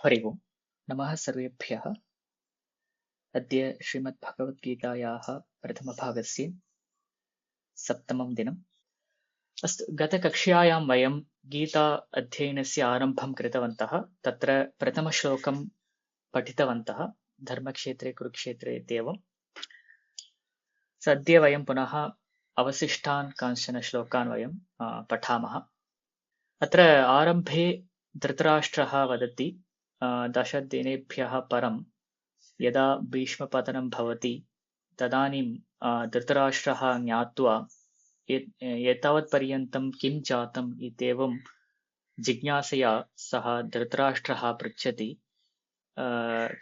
हरि ओम् नमः सर्वेभ्यः। अद्य श्रीमद्भगवद्गीतायाः प्रथमभागस्य सप्तमं दिनम्। अस्तु, गतकक्ष्यायां वयं गीता अध्ययनस्य आरम्भं कृतवन्तः। तत्र प्रथमश्लोकं पठितवन्तः, धर्मक्षेत्रे कुरुक्षेत्रे इत्येवम्। सद्य वयं पुनः अवशिष्टान् कांश्चन श्लोकान् वयं पठामः। अत्र आरम्भे धृतराष्ट्रः वदति, 10 दिनेभ्यः परं यदा भीष्मपतनं भवति तदानीं धृतराष्ट्रः ज्ञात्वा एतावत्पर्यन्तं किं जातम् इत्येवं जिज्ञासया सः धृतराष्ट्रः पृच्छति,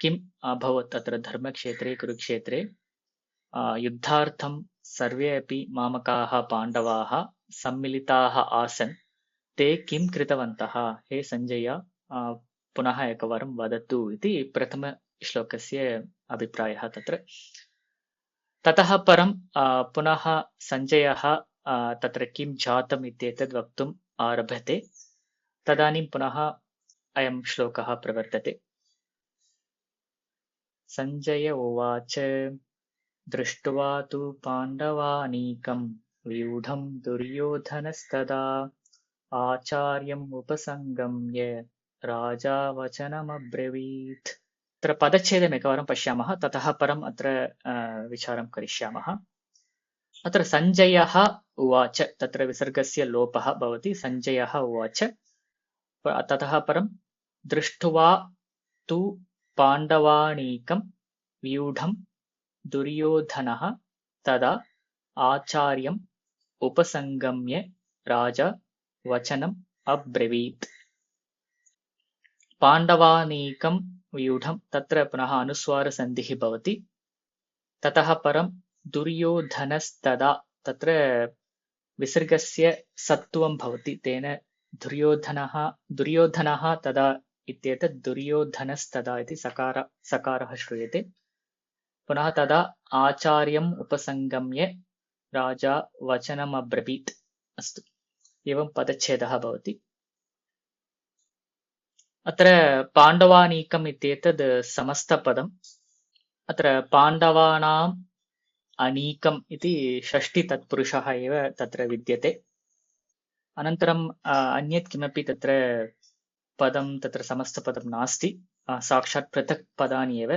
किम् अभवत् अत्र धर्मक्षेत्रे कुरुक्षेत्रे युद्धार्थं सर्वे अपि मामकाः पाण्डवाः सम्मिलिताः आसन्, ते किं कृतवन्तः, हे सञ्जय पुनः एकवारं वदतु इति प्रथमश्लोकस्य अभिप्रायः तत्र। ततः परं पुनः सञ्जयः तत्र किं जातम् इत्येतद् वक्तुम् आरभते। तदानीं पुनः अयं श्लोकः प्रवर्तते। सञ्जय उवाच दृष्ट्वा तु पाण्डवानीकं व्यूढं दुर्योधनस्तदा आचार्यम् उपसङ्गम्य राजा वचनमब्रवीत्। अत्र पदच्छेदम् एकवारं पश्यामः, ततः परम् अत्र विचारं करिष्यामः। अत्र सञ्जयः उवाच, तत्र विसर्गस्य लोपः भवति। सञ्जयः उवाच, ततः परं दृष्ट्वा तु पाण्डवानीकं व्यूढं दुर्योधनः तदा आचार्यम् उपसङ्गम्य राजा वचनम् अब्रवीत्। पाण्डवानीकं व्यूढं, तत्र पुनः अनुस्वारसन्धिः भवति। ततः परं दुर्योधनस्तदा, तत्र विसर्गस्य सत्त्वं भवति, तेन दुर्योधनः तदा इत्येतत् दुर्योधनस्तदा इति सकारः श्रूयते। पुनः तदा आचार्यम् उपसङ्गम्य राजा वचनमब्रवीत्। अस्तु, एवं पदच्छेदः भवति। अत्र पाण्डवानीकम् इत्येतद् समस्तपदम्। अत्र पाण्डवानाम् अनीकम् इति षष्ठी तत्पुरुषः एव तत्र विद्यते। अनन्तरम् अन्यत् किमपि तत्र पदं, तत्र समस्तपदं नास्ति, साक्षात् पृथक् पदानि एव।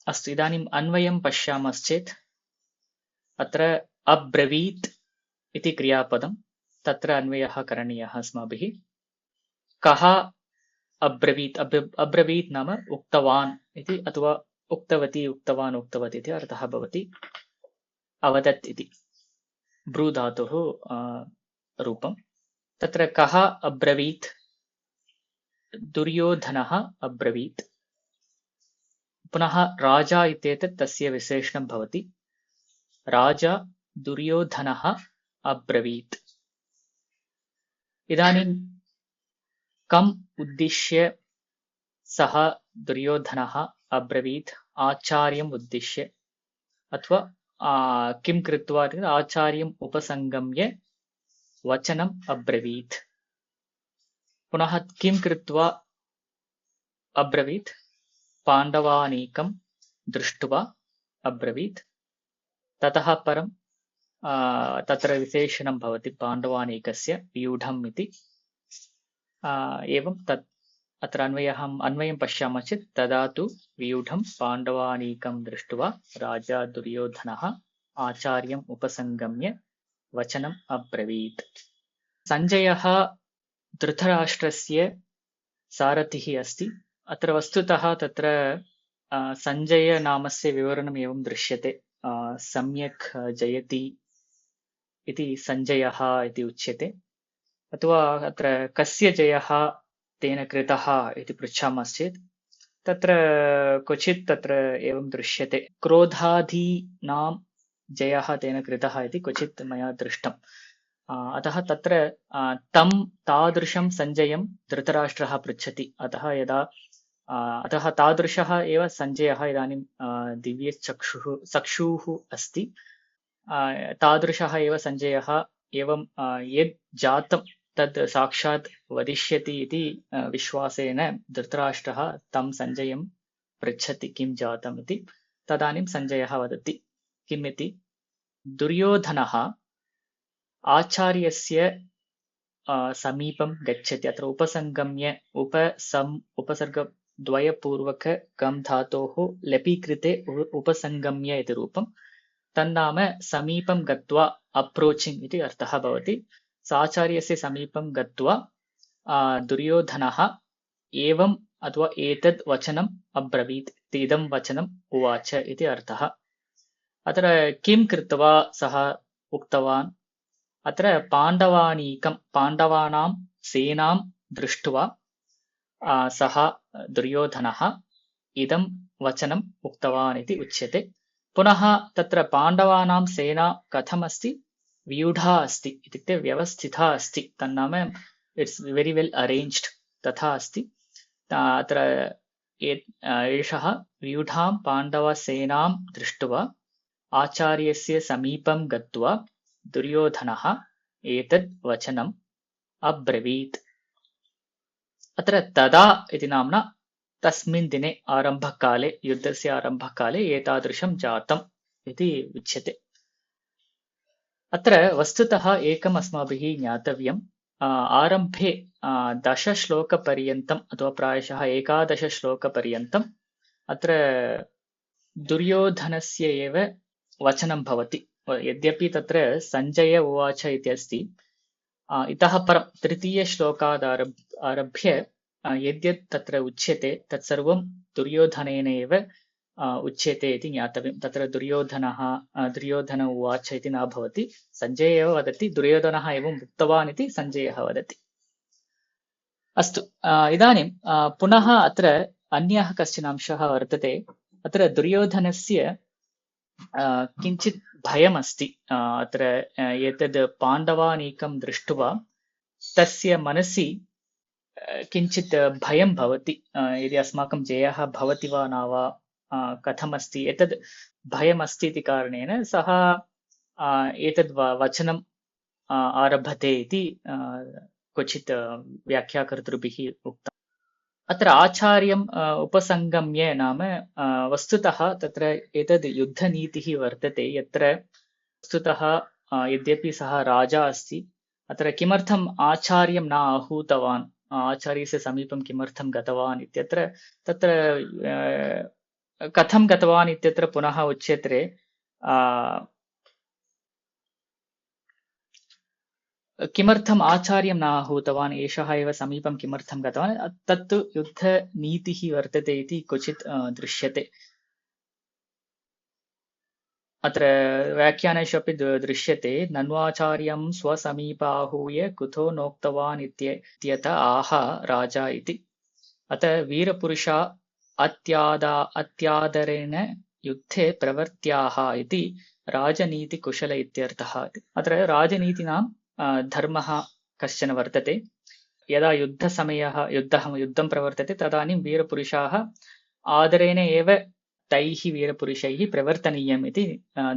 अस्तु, इदानीम् अन्वयं पश्यामश्चेत् अत्र अब्रवीत् इति क्रियापदं, तत्र अन्वयः करणीयः अस्माभिः। कः अब्रवीत्? अब्रवीत् नाम उक्तवान् इति, अथवा उक्तवती, उक्तवान्, उक्तवती इति अर्थः भवति। अवदत् इति ब्रू धातुः रूपं। तत्र कः अब्रवीत्? दुर्योधनः अब्रवीत्। पुनः राजा इत्येतत् तस्य विशेषणं भवति। राजा दुर्योधनः अब्रवीत्। इदानीं कम् उद्दिश्य सः दुर्योधनः अब्रवीत्? आचार्यम् उद्दिश्य, अथवा किं कृत्वा? आचार्यम् उपसङ्गम्य वचनम् अब्रवीत्। पुनः किं कृत्वा अब्रवीत्? पाण्डवानीकं दृष्ट्वा अब्रवीत्। ततः परं तत्र विशेषणं भवति पाण्डवानीकस्य, व्यूढम् इति। एवं तत् अत्र अन्वयं पश्यामः चेत् तदा तु व्यूढं पाण्डवानीकं दृष्ट्वा राजा दुर्योधनः आचार्यम् उपसङ्गम्य वचनम् अब्रवीत्। सञ्जयः धृतराष्ट्रस्य सारथिः अस्ति। अत्र वस्तुतः तत्र सञ्जयनामस्य विवरणम् एवं दृश्यते। सम्यक् जयति इति सञ्जयः इति उच्यते। अथवा अत्र कस्य जयः तेन कृतः इति पृच्छामश्चेत् तत्र क्वचित् तत्र एवं दृश्यते, क्रोधादीनां जयः तेन कृतः इति क्वचित् मया दृष्टम्। अतः तत्र तं तादृशं सञ्जयं धृतराष्ट्रः पृच्छति। अतः तादृशः एव सञ्जयः इदानीं दिव्यचक्षुः अस्ति। तादृशः एव सञ्जयः एवं यद् जातं तद् साक्षात् वदिष्यति इति विश्वासेन धृतराष्ट्रः तं सञ्जयं पृच्छति किं जातम् इति। तदानीं सञ्जयः वदति किम् इति, दुर्योधनः आचार्यस्य समीपं गच्छति। अत्र उपसङ्गम्य उपसर्गद्वयपूर्वक गम् धातोः लपीकृते उपसङ्गम्य इति रूपं। तन्नाम समीपं गत्वा, अप्रोचिङ्ग् इति अर्थः भवति। आचार्यस्य समीपं गत्वा दुर्योधनः एवम् अथवा एतद् वचनम् अब्रवीत्, इदं वचनम् उवाच इति अर्थः। अत्र किं कृत्वा सः उक्तवान्? अत्र पाण्डवानां सेनां दृष्ट्वा सः दुर्योधनः इदं वचनम् उक्तवान् इति उच्यते। पुनः तत्र पाण्डवानां सेना कथमस्ति? व्यूढा अस्ति, इत्युक्ते व्यवस्थिता अस्ति। तन्नाम इट्स् वेरि वेल् अरेञ्ज्ड्, तथा अस्ति। अत्र एषः व्यूढां पाण्डवसेनां दृष्ट्वा आचार्यस्य समीपं गत्वा दुर्योधनः एतद् वचनम् अब्रवीत्। अत्र तदा इति नाम्ना तस्मिन् दिने आरम्भकाले, युद्धस्य आरम्भकाले एतादृशं जातम् इति उच्यते। अत्र वस्तुतः एकम् अस्माभिः ज्ञातव्यम्। आरम्भे 10 श्लोकपर्यन्तम् अथवा प्रायशः 11 श्लोकपर्यन्तम् अत्र दुर्योधनस्य एव वचनं भवति। यद्यपि तत्र सञ्जय उवाच इति अस्ति, इतः परं तृतीयश्लोकादारभ्य यद्यत् तत्र उच्यते तत्सर्वं दुर्योधनेन एव उच्यते इति ज्ञातव्यं। तत्र दुर्योधन उवाच इति न भवति, सञ्जय एव वदति, दुर्योधनः एवम् उक्तवान् इति सञ्जयः वदति। अस्तु, इदानीं पुनः अत्र अन्यः कश्चन अंशः वर्तते। अत्र दुर्योधनस्य किञ्चित् भयमस्ति। अत्र एतद् पाण्डवानीकं दृष्ट्वा तस्य मनसि किञ्चित् भयं भवति। यदि अस्माकं जयः भवति वा न वा, कथमस्ति, एतद् भयमस्ति इति कारणेन सः एतद् वचनम् आरभते इति क्वचित् व्याख्याकर्तृभिः उक्तम्। अत्र आचार्यम् उपसङ्गम्य नाम वस्तुतः तत्र एतद् युद्धनीतिः वर्तते, यत्र वस्तुतः यद्यपि सः राजा अस्ति, अत्र किमर्थम् आचार्यं न आहूतवान्, आचार्यस्य समीपं किमर्थं गतवान् इत्यत्र तत्र कथं गतवान् इत्यत्र पुनः उच्यते। किमर्थम् आचार्यं न आहूतवान्, एषः एव समीपं किमर्थं गतवान्, तत्तु युद्धनीतिः वर्तते इति क्वचित् दृश्यते। अत्र व्याख्यानेषु अपि दृश्यते, नन्वाचार्यं स्वसमीपाहूय कुतो नोक्तवान् इत्यत आह राजा इति। अतः वीरपुरुषा अत्यादरेण युद्धे प्रवर्त्याः इति राजनीतिकुशल इत्यर्थः। अत्र राजनीतिनां धर्मः कश्चन वर्तते। यदा युद्धं प्रवर्तते तदानीं वीरपुरुषाः आदरेण एव तैः वीरपुरुषैः प्रवर्तनीयम् इति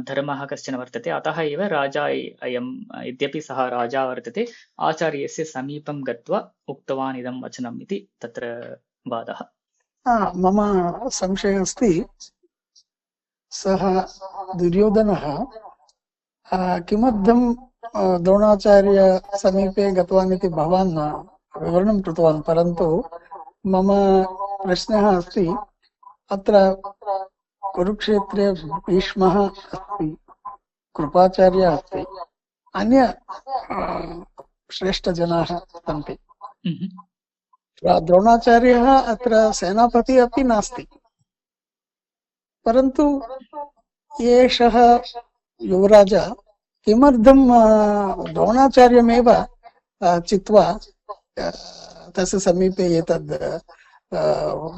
धर्मः कश्चन वर्तते। अतः एव राजा अयं, यद्यपि सः राजा वर्तते, आचार्यस्य समीपं गत्वा उक्तवान् इदं वचनम् इति तत्र वादः। मम संशयः अस्ति, सः दुर्योधनः किमर्थं द्रोणाचार्य समीपे गतवान् इति भवान् विवरणं कृतवान्, परन्तु मम प्रश्नः अस्ति, अत्र कुरुक्षेत्रे भीष्मः अस्ति, कृपाचार्यः अस्ति, अन्य श्रेष्ठजनाः सन्ति। द्रोणाचार्यः अत्र सेनापति अपि नास्ति, परन्तु एषः युवराजा किमर्थं द्रोणाचार्यमेव चित्वा तस्य समीपे एतद्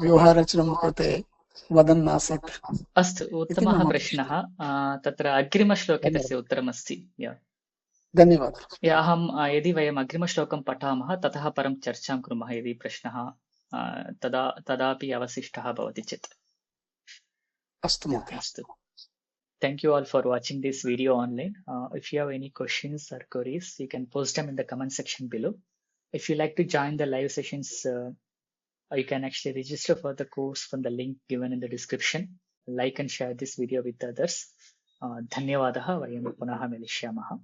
व्यूहरचनं कृते वदन् आसीत्? अस्तु, उत्तमः प्रश्नः। तत्र अग्रिमश्लोके तस्य उत्तरमस्ति। धन्यवादः। यदि वयम् अग्रिमश्लोकं पठामः ततः परं चर्चां कुर्मः, यदि प्रश्नः तदापि अवशिष्टः भवति चेत्। अस्तु महोदय। अस्तु, thank you all for watching this video online. If you have any questions or queries, you can post them in the comment section below. If you like to join the live sessions, you can actually register for the course from the link given in the description. Like and share this video with others. धन्यवादः. वयं पुनः मिलिष्यामः.